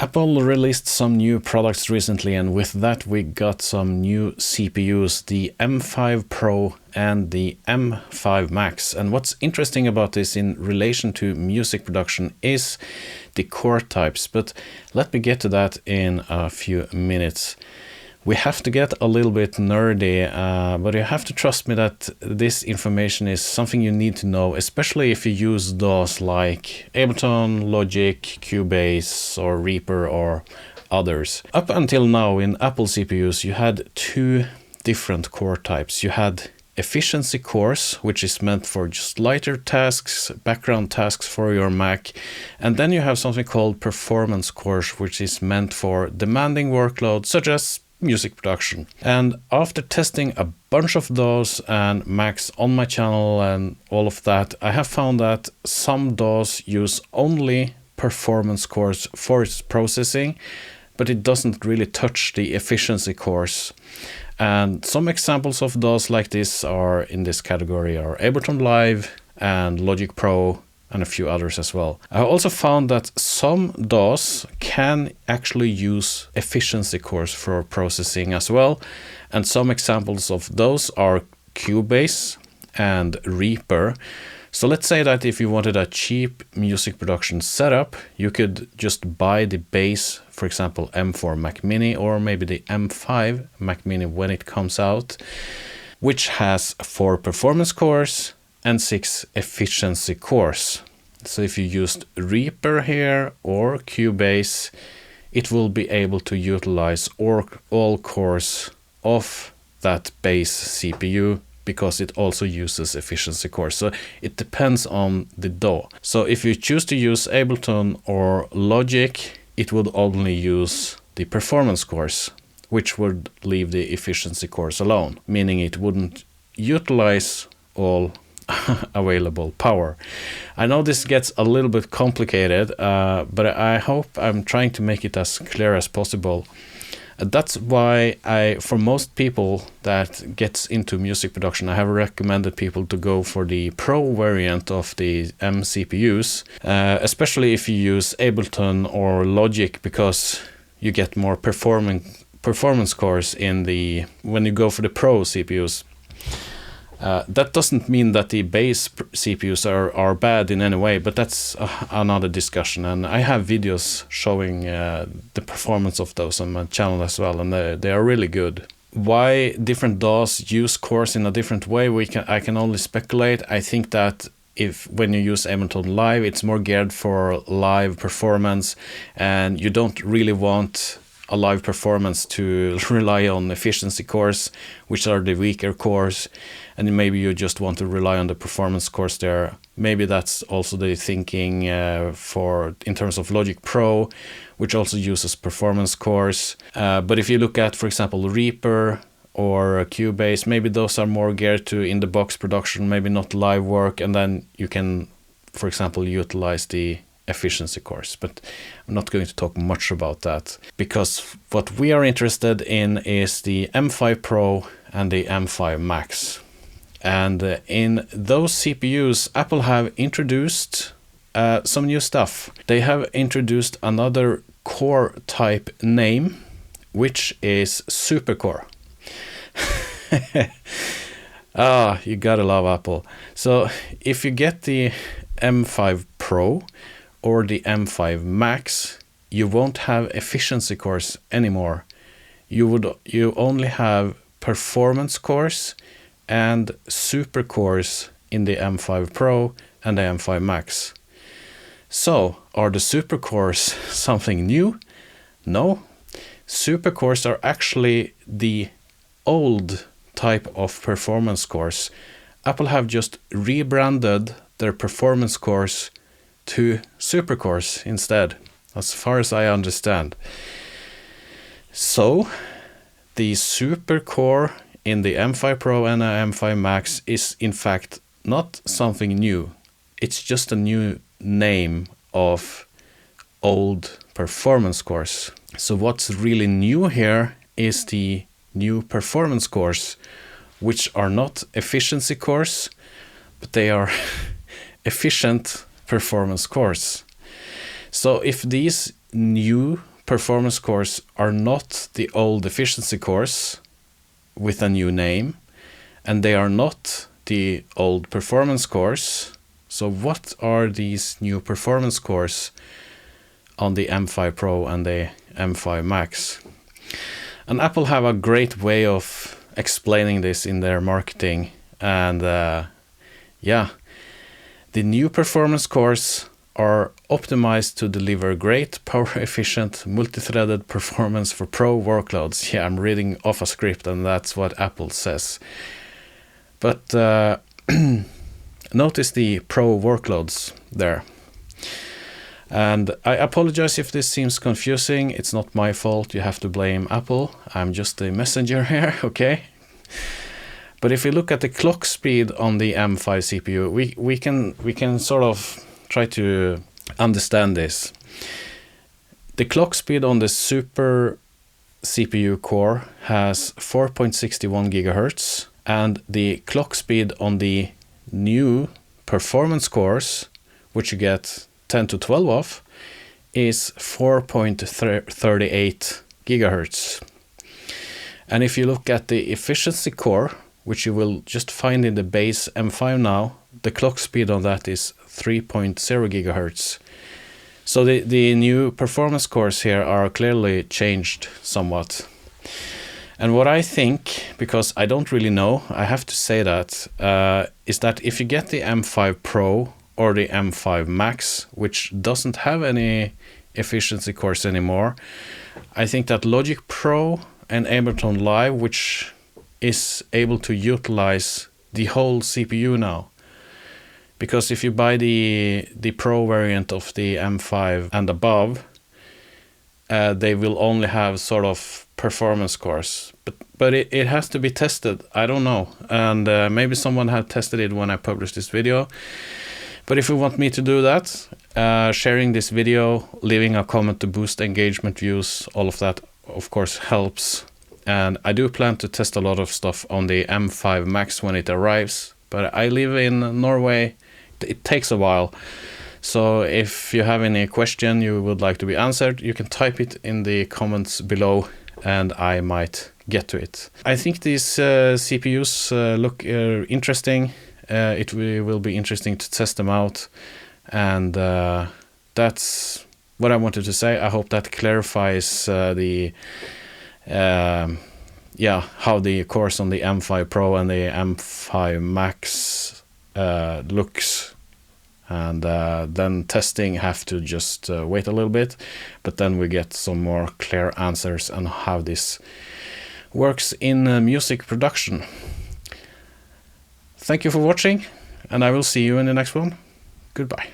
Apple released some new products recently, and with that we got some new CPUs, the M5 Pro and the M5 Max. And what's interesting about this in relation to music production is the core types, but let me get to that in a few minutes. We have to get a little bit nerdy, but you have to trust me that this information is something you need to know, especially if you use DAWs like Ableton, Logic, Cubase, or Reaper, or others. Up until now in Apple CPUs, you had two different core types. You had efficiency cores, which is meant for just lighter tasks, background tasks for your Mac. And then you have something called performance cores, which is meant for demanding workloads, such as music production. And after testing a bunch of DAWs and Macs on my channel and all of that, I have found that some DAWs use only performance cores for its processing, but it doesn't really touch the efficiency cores. And some examples of DAWs like this are in this category are Ableton Live and Logic Pro, and a few others as well. I also found that some DAWs can actually use efficiency cores for processing as well. And some examples of those are Cubase and Reaper. So let's say that if you wanted a cheap music production setup, you could just buy the base, for example, M4 Mac Mini, or maybe the M5 Mac Mini when it comes out, which has 4 performance cores and 6 efficiency cores. So if you used Reaper here or Cubase, it will be able to utilize all cores of that base CPU because it also uses efficiency cores. So it depends on the DAW. So if you choose to use Ableton or Logic, it would only use the performance cores, which would leave the efficiency cores alone, meaning it wouldn't utilize all available power. I know this gets a little bit complicated, but I hope I'm trying to make it as clear as possible. That's why for most people that gets into music production, I have recommended people to go for the Pro variant of the M CPUs, especially if you use Ableton or Logic, because you get more performance cores when you go for the Pro CPUs. That doesn't mean that the base CPUs are bad in any way, but that's another discussion. And I have videos showing the performance of those on my channel as well, and they are really good. Why different DAWs use cores in a different way, I can only speculate. I think that when you use Ableton Live, it's more geared for live performance, and you don't really want a live performance to rely on efficiency cores, which are the weaker cores, and maybe you just want to rely on the performance cores there. Maybe that's also the thinking in terms of Logic Pro, which also uses performance cores. But if you look at, for example, Reaper or Cubase, maybe those are more geared to in-the-box production, maybe not live work, and then you can, for example, utilize the efficiency cores. But I'm not going to talk much about that, because what we are interested in is the M5 Pro and the M5 Max. And in those CPUs, Apple have introduced some new stuff. They have introduced another core type name, which is supercore. You gotta love Apple. So if you get the M5 Pro or the M5 Max, you won't have efficiency cores anymore. You only have performance cores and super cores in the M5 Pro and the M5 Max. So, are the super cores something new? No. Super cores are actually the old type of performance cores. Apple have just rebranded their performance cores to super cores instead, as far as I understand. So, the super core in the M5 Pro and the M5 Max is in fact not something new. It's just a new name of old performance cores. So what's really new here is the new performance cores, which are not efficiency cores, but they are efficient performance cores. So if these new performance cores are not the old efficiency cores with a new name, and they are not the old performance cores. So what are these new performance cores on the M5 Pro and the M5 Max? And Apple have a great way of explaining this in their marketing, and yeah, the new performance cores are optimized to deliver great power efficient multi-threaded performance for pro workloads. Yeah, I'm reading off a script and that's what Apple says. But notice the pro workloads there. And I apologize if this seems confusing. It's not my fault. You have to blame Apple. I'm just a messenger here, okay? But if we look at the clock speed on the M5 CPU, we can sort of try to understand this. The clock speed on the Super CPU core has 4.61 gigahertz, and the clock speed on the new performance cores, which you get 10 to 12 of, is 4.38 gigahertz. And if you look at the efficiency core, which you will just find in the base M5 now, the clock speed on that is 3.0 gigahertz. So the new performance cores here are clearly changed somewhat. And what I think, because I don't really know, I have to say that, is that if you get the M5 Pro or the M5 Max, which doesn't have any efficiency cores anymore, I think that Logic Pro and Ableton Live, which is able to utilize the whole CPU now. Because if you buy the Pro variant of the M5 and above, they will only have sort of performance cores. But it has to be tested. I don't know. And maybe someone had tested it when I published this video. But if you want me to do that, sharing this video, leaving a comment to boost engagement views, all of that, of course, helps. And I do plan to test a lot of stuff on the M5 Max when it arrives. But I live in Norway. It takes a while. So if you have any question you would like to be answered, you can type it in the comments below and I might get to it. I think these CPUs look interesting. It will be interesting to test them out. And that's what I wanted to say. I hope that clarifies how the cores on the M5 Pro and the M5 Max looks. And then testing have to just wait a little bit, but then we get some more clear answers on how this works in music production. Thank you for watching, and I will see you in the next one. Goodbye.